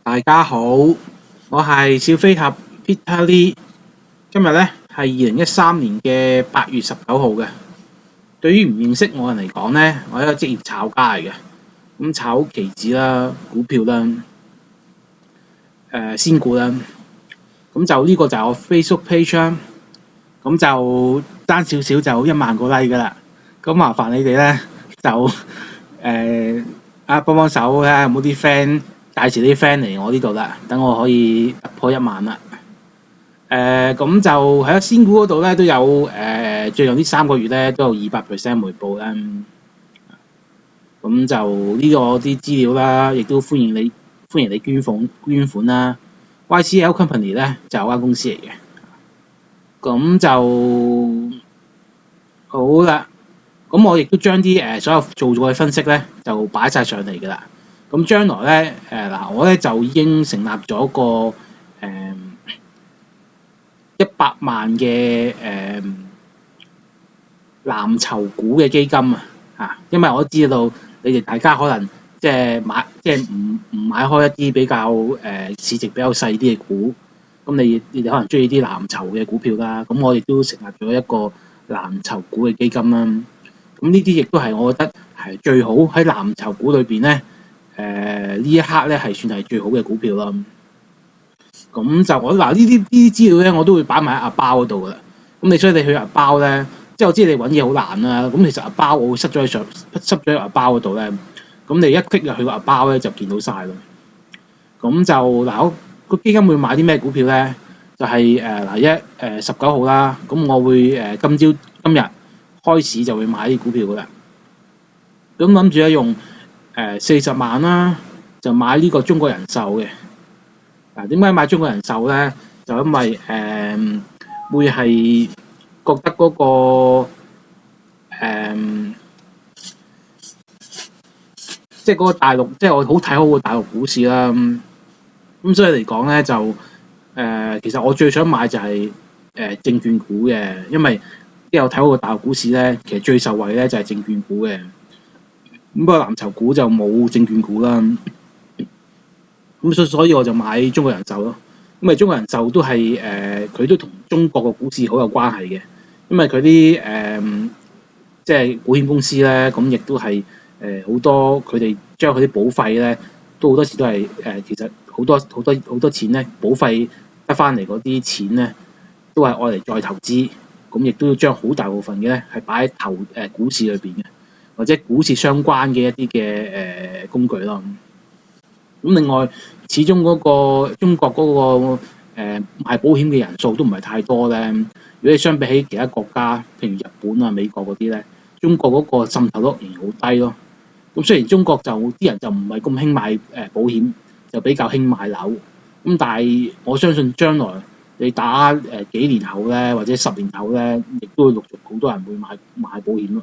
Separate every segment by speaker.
Speaker 1: 大家好，我係小飛俠 Peter Lee。今日咧係2013年嘅8月19號嘅。對於唔認識我嘅人嚟講咧，我係一個職業炒家嚟嘅。咁炒期指啦、股票啦、仙股啦。咁就呢個就係我 Facebook page 啦。咁就爭少少就1萬個 like 噶啦。咁麻煩你哋咧就幫幫手睇下有冇啲 friend。介紹啲 friend 嚟我呢度啦，等我可以突破1萬啦。咁就喺仙股嗰度咧都有最近呢3個月咧都有200% 回報啦。咁就呢個啲資料啦，亦都歡迎你捐款啦。YCL Company 咧就有間公司嚟嘅。咁就好啦。咁我亦都將啲所有做咗嘅分析咧就擺晒上嚟㗎啦。咁將來咧，我咧就已經成立咗個100萬嘅藍籌股嘅基金啊，因為我都知道你哋大家可能即係唔買開一啲比較市值比較細啲嘅股，咁你哋可能中意啲藍籌嘅股票啦，咁我亦都成立咗一個藍籌股嘅基金啦。咁呢啲亦都係我覺得係最好喺藍籌股裏邊咧。呢一刻咧係算係最好嘅股票啦。咁就我呢啲資料咧，我都會擺埋喺阿包嗰度噶啦。所以你去阿包咧，即係我知你揾嘢好難啦。咁其實阿包我會塞咗喺阿包嗰度咧。咁你一 click 入去個阿包咧就見到晒咯。咁就我個基金會買啲咩股票咧？就係19號啦。咁我會今日開始就會買啲股票噶啦。咁諗住咧用40萬啦，就買呢個中國人壽嘅。點解買中國人壽咧？就因為會係覺得嗰個即係嗰個大陸，即係我好睇好個大陸股市啦。咁所以嚟講咧，就其實我最想買就係證券股嘅，因為即係我睇好個大陸股市咧，其實最受惠咧就係證券股嘅。咁不過藍籌股就冇證券股啦，咁所以我就買中國人壽咯。咁中國人壽都係佢都同中國個股市好有關係嘅，因為佢啲即係保險公司咧，咁亦都係好多佢哋將佢啲保費咧，都好多時都係其實好多錢咧，保費得翻嚟嗰啲錢咧，都係愛嚟再投資，咁亦都要將好大部分嘅咧係擺喺股市裏邊嘅。或者股市相關嘅一啲嘅工具咯。咁另外，始終嗰個中國嗰個買保險嘅人數都唔係太多咧。如果你相比起其他國家，譬如日本啊、美國嗰啲咧，中國嗰個滲透率仍然好低咯。咁雖然中國就啲人就唔係咁興買保險，就比較興買樓。咁但係我相信將來你打幾年後咧，或者10年後咧，亦都會陸續好多人會買保險咯。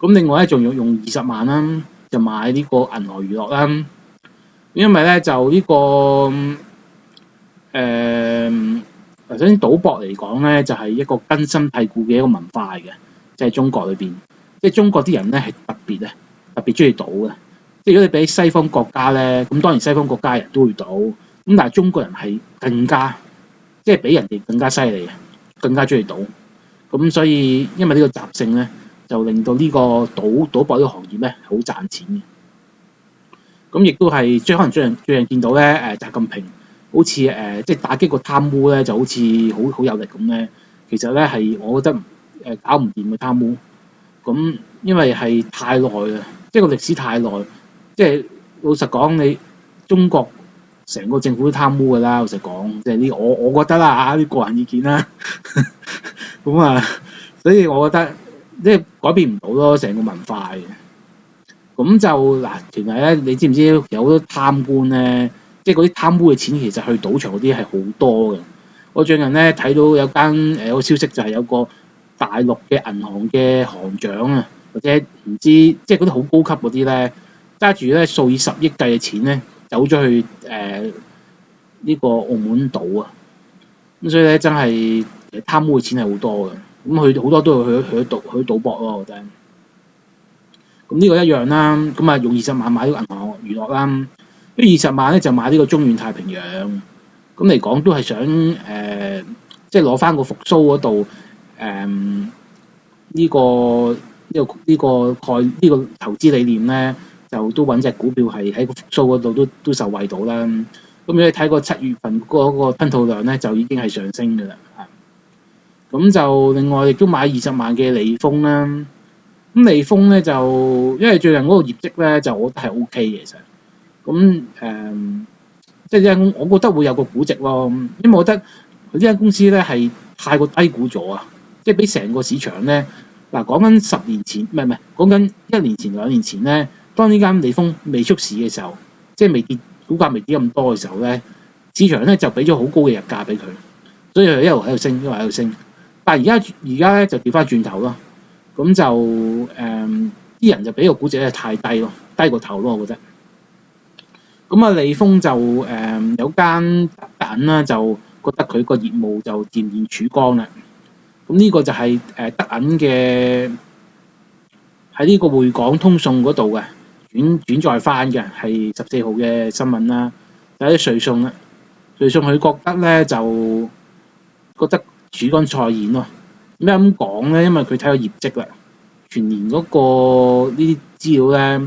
Speaker 1: 咁另外咧，仲要用20萬啦，就買呢個銀河娛樂啦。因為咧就呢個首先賭博嚟講咧，就係一個根深蒂固嘅一個文化嚟嘅，即係中國裏邊，即係中國啲人咧係特別中意賭嘅。即係如果你比西方國家咧，咁當然西方國家人都會賭，咁但係中國人係更加即係比人哋更加犀利嘅，更加中意賭。咁所以因為呢個習性咧，就令到呢個賭博呢個行業咧好賺錢嘅。咁亦都係可能最近見到咧，習近平好似即係打擊個貪污咧，就好似好有力咁咧。其實咧係我覺得搞唔掂嘅貪污。咁因為係太耐啦，即係個歷史太耐。即係老實講，你中國成個政府都貪污㗎啦。老實講，即係呢我覺得啦嚇，啲個人意見啦。咁所以我覺得即係改變唔到咯，成個文化嘅。咁就其實咧，你知唔知有好多貪官咧？即係嗰啲貪污嘅錢，其實去賭場嗰啲係好多嘅。我最近咧睇到有間有個消息，就係有個大陸嘅銀行嘅行長啊，或者唔知即係嗰啲好高級嗰啲咧，揸住咧數以10億計嘅錢咧，走咗去呢個澳門賭啊。咁所以咧，真係貪污嘅錢係好多嘅。咁佢好多都係去賭博咯，我覺得。咁呢個一樣啦。咁用20萬買到銀河娛樂啦。20萬咧就買呢個中遠太平洋，咁嚟講都係想即係攞翻個復甦嗰度呢個投資理念咧，就都揾隻股票係喺個復甦嗰度都受惠到啦。咁如果你睇過7月份嗰個吞吐量咧，就已經係上升嘅啦。咁就另外亦都買20萬嘅利豐啦。咁利豐咧就因為最近嗰個業績咧就我覺得係 O K 嘅，其實咁即係我覺得會有個估值咯，因為我覺得呢間公司咧係太過低估咗啊！即係比成個市場咧嗱，講緊10年前唔係講緊1年前2年前咧，當呢間利豐未出市嘅時候，即係未跌股價未跌咁多嘅時候咧，市場咧就俾咗好高嘅日價俾佢，所以佢一路喺度升，一路喺度升。但係而家咧就調翻轉頭咯，咁就啲人就俾個估值咧太低咯，低過頭咯，我覺得。咁啊，利豐就有間德銀啦，就覺得佢個業務就漸現曙光啦。咁呢個就係德銀嘅喺呢個匯港通訊嗰度嘅轉載翻嘅，係14號嘅新聞啦。有啲瑞信啦，瑞信佢覺得咧就覺得曙光再現咯。點解咁講咧？因為佢睇個業績啦，全年嗰個呢啲資料咧，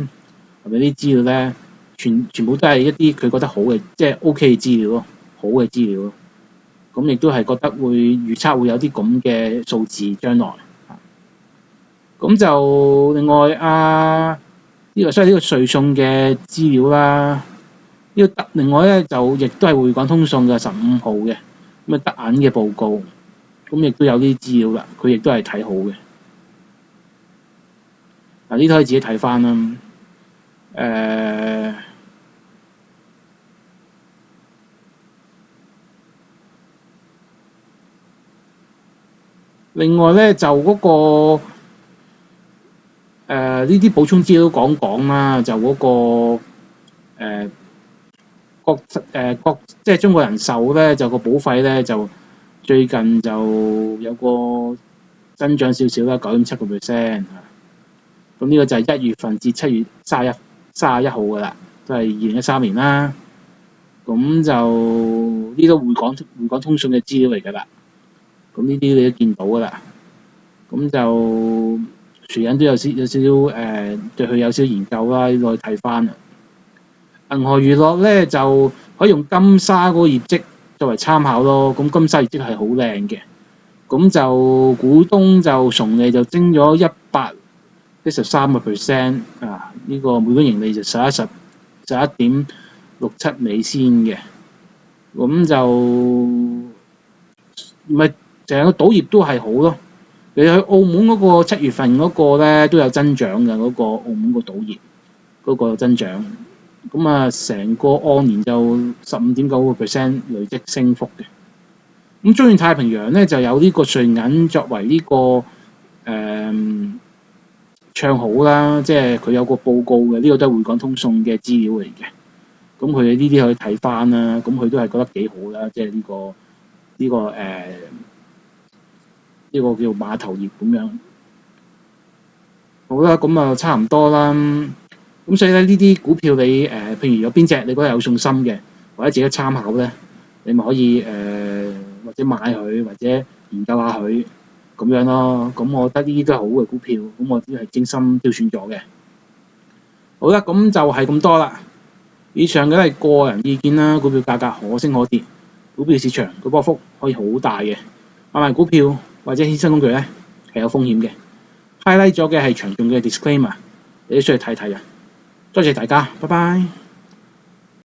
Speaker 1: 係咪啲資料咧？全部都係一啲佢覺得好嘅，即係 OK 嘅資料咯，好嘅資料咯。咁亦都係覺得會預測會有啲咁嘅數字將來。咁就另外所以呢個瑞信嘅資料啦，另外咧就亦都係匯港通訊嘅15號嘅咁啊德銀嘅報告，咁亦都有啲資料啦，佢亦都係睇好嘅。呢啲可以自己睇翻啦。另外咧就嗰個呢啲補充資料講啦，就嗰個即係中國人壽咧，就個保費咧就最近就有個增長少少啦，9.7%。咁呢個就係1月份至7月31號噶啦，都係2013年啦。咁就呢個匯港通訊嘅資料嚟噶啦。咁呢啲你都見到噶啦，咁就全人都有少少對佢有少少研究啦，呢個去睇翻。銀河娛樂咧就可以用金沙嗰個業績作為參考咯，咁金沙業績係好靚嘅，咁就股東就純利就增咗113%啊！呢個每股盈利就11.67美仙嘅，咁就唔係。成個賭業都係好咯，你去澳門嗰個7月份嗰個咧都有增長嘅，嗰個澳門個賭業嗰個增長，咁啊成個按年就15.9% 累積升幅嘅。咁中遠太平洋咧就有呢個瑞銀作為呢個唱好啦，即係佢有個報告嘅，呢個都係匯港通訊嘅資料嚟嘅。咁佢呢啲可以睇翻啦，咁佢都係覺得幾好啦，即係呢個叫碼頭業咁樣。好啦，咁啊差唔多啦。咁所以咧呢啲股票你譬如有邊隻你覺得有信心嘅，或者自己參考咧，你咪可以或者買佢，或者研究下佢咁樣咯。咁我覺得呢啲都係好嘅股票，咁我都係精心挑選咗嘅。好啦，咁就係咁多啦。以上嘅都係個人意見啦，股票價格可升可跌，股票市場個波幅可以好大嘅，買賣股票或者衍生工具咧係有風險嘅。highlight 咗嘅係詳盡嘅 disclaimer，你都需要睇睇嘅。多謝大家，拜拜。